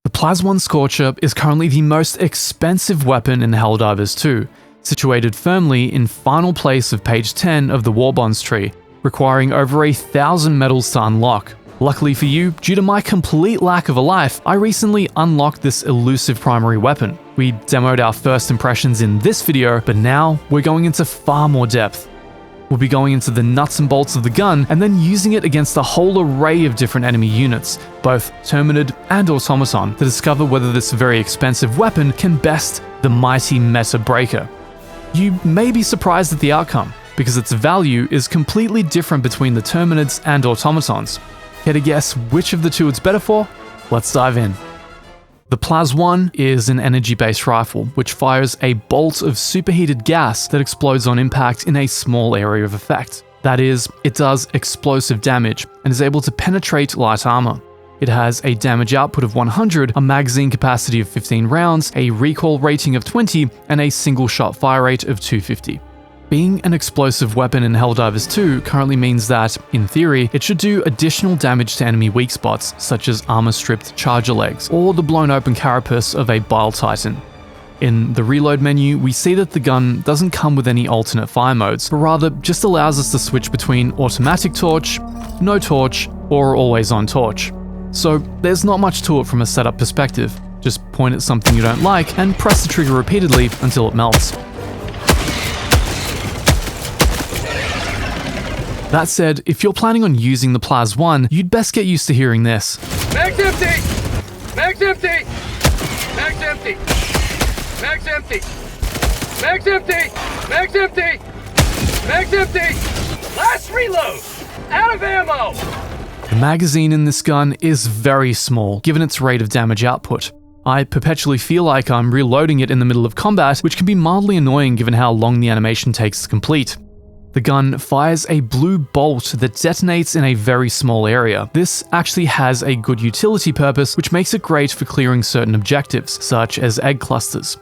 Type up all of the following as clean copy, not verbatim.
The Plasmon Scorcher is currently the most expensive weapon in Helldivers 2, situated firmly in final place of page 10 of the Warbonds tree, requiring over 1,000 medals to unlock. Luckily for you, due to my complete lack of a life, I recently unlocked this elusive primary weapon. We demoed our first impressions in this video, but now we're going into far more depth. We'll be going into the nuts and bolts of the gun and then using it against a whole array of different enemy units, both Terminid and Automaton, to discover whether this very expensive weapon can best the mighty Meta Breaker. You may be surprised at the outcome, because its value is completely different between the Terminids and Automatons. Care to guess which of the two it's better for? Let's dive in. The Plas-1 is an energy-based rifle, which fires a bolt of superheated gas that explodes on impact in a small area of effect. That is, it does explosive damage and is able to penetrate light armor. It has a damage output of 100, a magazine capacity of 15 rounds, a recoil rating of 20, and a single shot fire rate of 250. Being an explosive weapon in Helldivers 2 currently means that, in theory, it should do additional damage to enemy weak spots, such as armor-stripped charger legs, or the blown open carapace of a Bile Titan. In the reload menu, we see that the gun doesn't come with any alternate fire modes, but rather just allows us to switch between automatic torch, no torch, or always on torch. So there's not much to it from a setup perspective. Just point at something you don't like and press the trigger repeatedly until it melts. That said, if you're planning on using the Plas-1, you'd best get used to hearing this. Mag's empty! Mag's empty! Mag's empty! Mag's empty! Mag's empty! Mag's empty! Mag's empty! Last reload! Out of ammo! The magazine in this gun is very small, given its rate of damage output. I perpetually feel like I'm reloading it in the middle of combat, which can be mildly annoying given how long the animation takes to complete. The gun fires a blue bolt that detonates in a very small area. This actually has a good utility purpose, which makes it great for clearing certain objectives, such as egg clusters.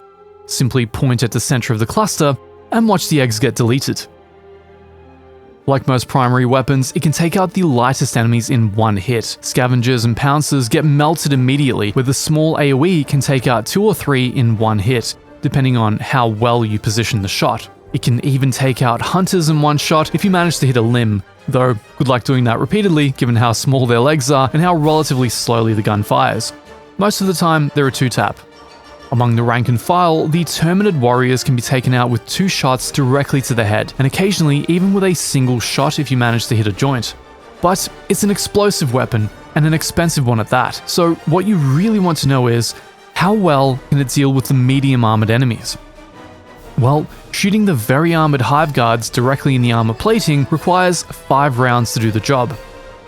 Simply point at the center of the cluster and watch the eggs get deleted. Like most primary weapons, it can take out the lightest enemies in one hit. Scavengers and pouncers get melted immediately, where the small AoE can take out 2 or 3 in one hit, depending on how well you position the shot. It can even take out hunters in one shot if you manage to hit a limb, though good luck doing that repeatedly given how small their legs are and how relatively slowly the gun fires. Most of the time, they're a 2-tap. Among the rank and file, the Terminid warriors can be taken out with 2 shots directly to the head, and occasionally even with a single shot if you manage to hit a joint. But it's an explosive weapon, and an expensive one at that, so what you really want to know is, how well can it deal with the medium armored enemies? Well, shooting the very armored hive guards directly in the armor plating requires 5 rounds to do the job.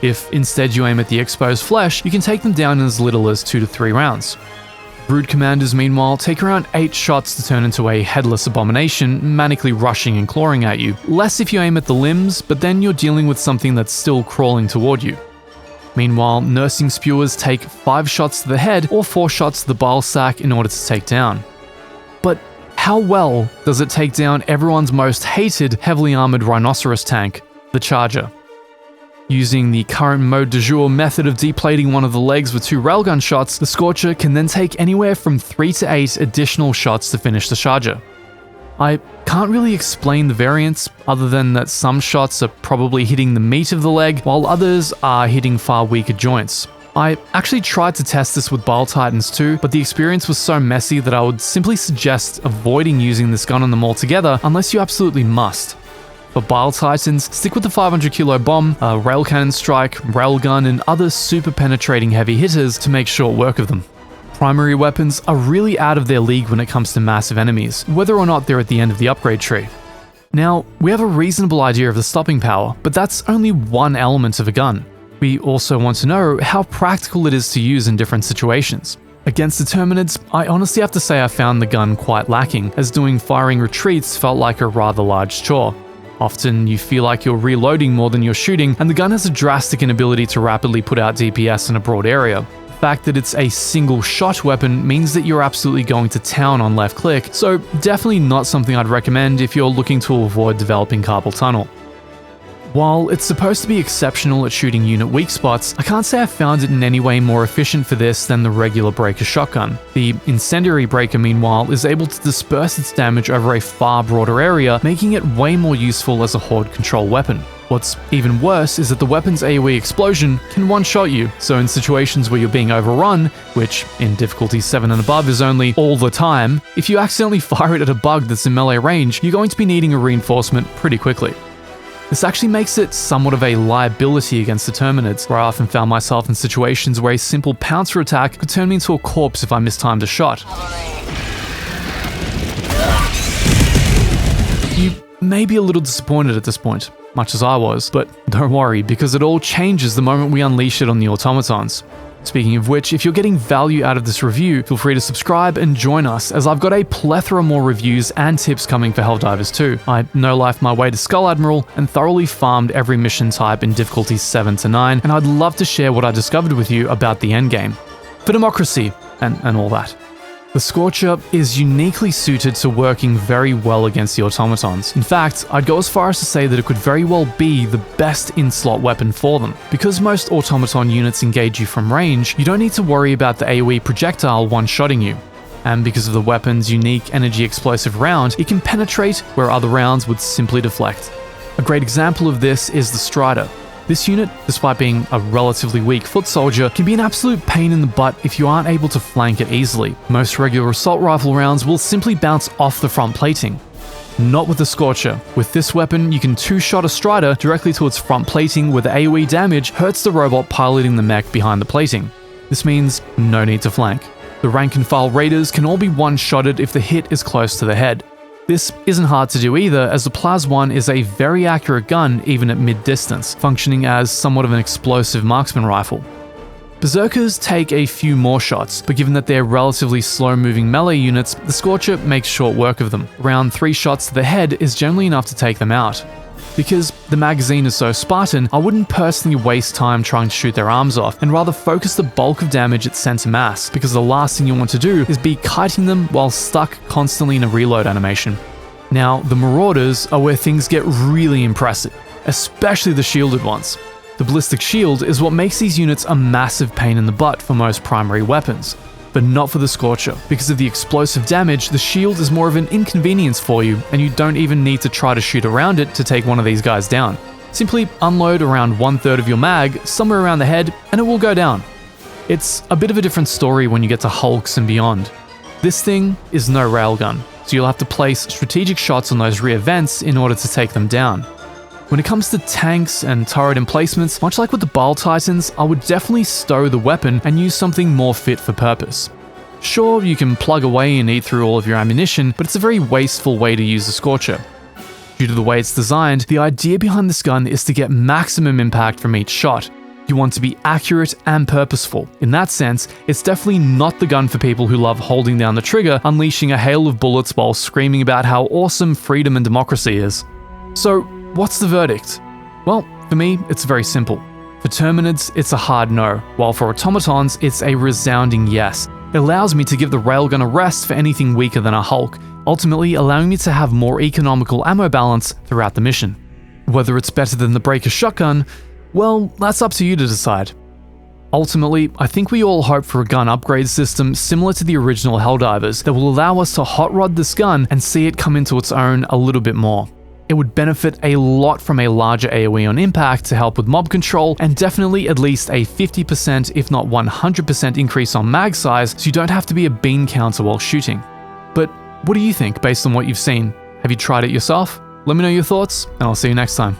If instead you aim at the exposed flesh, you can take them down in as little as 2 to 3 rounds. Brood commanders, meanwhile, take around 8 shots to turn into a headless abomination, manically rushing and clawing at you. Less if you aim at the limbs, but then you're dealing with something that's still crawling toward you. Meanwhile, nursing spewers take 5 shots to the head or 4 shots to the bile sac in order to take down. But how well does it take down everyone's most hated heavily armored rhinoceros tank, the Charger? Using the current mode de jour method of deplating one of the legs with 2 railgun shots, the Scorcher can then take anywhere from 3 to 8 additional shots to finish the Charger. I can't really explain the variance, other than that some shots are probably hitting the meat of the leg, while others are hitting far weaker joints. I actually tried to test this with Bile Titans too, but the experience was so messy that I would simply suggest avoiding using this gun on them altogether unless you absolutely must. For Bile Titans, stick with the 500 kilo bomb, a rail cannon strike, railgun, and other super penetrating heavy hitters to make short work of them. Primary weapons are really out of their league when it comes to massive enemies, whether or not they're at the end of the upgrade tree. Now, we have a reasonable idea of the stopping power, but that's only one element of a gun. We also want to know how practical it is to use in different situations. Against the Terminids, I honestly have to say I found the gun quite lacking, as doing firing retreats felt like a rather large chore. Often you feel like you're reloading more than you're shooting, and the gun has a drastic inability to rapidly put out DPS in a broad area. The fact that it's a single shot weapon means that you're absolutely going to town on left click, so definitely not something I'd recommend if you're looking to avoid developing carpal tunnel. While it's supposed to be exceptional at shooting unit weak spots, I can't say I found it in any way more efficient for this than the regular breaker shotgun. The incendiary breaker, meanwhile, is able to disperse its damage over a far broader area, making it way more useful as a horde control weapon. What's even worse is that the weapon's AoE explosion can one-shot you, so in situations where you're being overrun, which in difficulty 7 and above is only all the time, if you accidentally fire it at a bug that's in melee range, you're going to be needing a reinforcement pretty quickly. This actually makes it somewhat of a liability against the Terminids, where I often found myself in situations where a simple pouncer attack could turn me into a corpse if I mistimed a shot. You may be a little disappointed at this point, much as I was, but don't worry, because it all changes the moment we unleash it on the automatons. Speaking of which, if you're getting value out of this review, feel free to subscribe and join us, as I've got a plethora more reviews and tips coming for Helldivers 2. I no-lifed my way to Skull Admiral and thoroughly farmed every mission type in difficulty 7 to 9, and I'd love to share what I discovered with you about the endgame. For democracy, and all that. The Scorcher is uniquely suited to working very well against the automatons. In fact, I'd go as far as to say that it could very well be the best in-slot weapon for them. Because most automaton units engage you from range, you don't need to worry about the AoE projectile one-shotting you. And because of the weapon's unique energy explosive round, it can penetrate where other rounds would simply deflect. A great example of this is the Strider. This unit, despite being a relatively weak foot soldier, can be an absolute pain in the butt if you aren't able to flank it easily. Most regular assault rifle rounds will simply bounce off the front plating. Not with the Scorcher. With this weapon, you can two-shot a Strider directly to its front plating where the AoE damage hurts the robot piloting the mech behind the plating. This means no need to flank. The rank and file raiders can all be one-shotted if the hit is close to the head. This isn't hard to do either, as the Plas-1 is a very accurate gun even at mid-distance, functioning as somewhat of an explosive marksman rifle. Berserkers take a few more shots, but given that they're relatively slow-moving melee units, the Scorcher makes short work of them. Around 3 shots to the head is generally enough to take them out. Because the magazine is so Spartan, I wouldn't personally waste time trying to shoot their arms off, and rather focus the bulk of damage at center mass, because the last thing you want to do is be kiting them while stuck constantly in a reload animation. Now, the Marauders are where things get really impressive, especially the shielded ones. The ballistic shield is what makes these units a massive pain in the butt for most primary weapons. But not for the Scorcher. Because of the explosive damage, the shield is more of an inconvenience for you, and you don't even need to try to shoot around it to take one of these guys down. Simply unload around 1/3 of your mag, somewhere around the head, and it will go down. It's a bit of a different story when you get to Hulks and beyond. This thing is no railgun, so you'll have to place strategic shots on those rear vents in order to take them down. When it comes to tanks and turret emplacements, much like with the Bile Titans, I would definitely stow the weapon and use something more fit for purpose. Sure, you can plug away and eat through all of your ammunition, but it's a very wasteful way to use the Scorcher. Due to the way it's designed, the idea behind this gun is to get maximum impact from each shot. You want to be accurate and purposeful. In that sense, it's definitely not the gun for people who love holding down the trigger, unleashing a hail of bullets while screaming about how awesome freedom and democracy is. So, what's the verdict? Well, for me, it's very simple. For Terminids, it's a hard no, while for automatons, it's a resounding yes. It allows me to give the railgun a rest for anything weaker than a Hulk, ultimately allowing me to have more economical ammo balance throughout the mission. Whether it's better than the breaker shotgun, well, that's up to you to decide. Ultimately, I think we all hope for a gun upgrade system similar to the original Helldivers that will allow us to hot rod this gun and see it come into its own a little bit more. It would benefit a lot from a larger AoE on impact to help with mob control, and definitely at least a 50% if not 100% increase on mag size so you don't have to be a bean counter while shooting. But what do you think based on what you've seen? Have you tried it yourself? Let me know your thoughts, and I'll see you next time.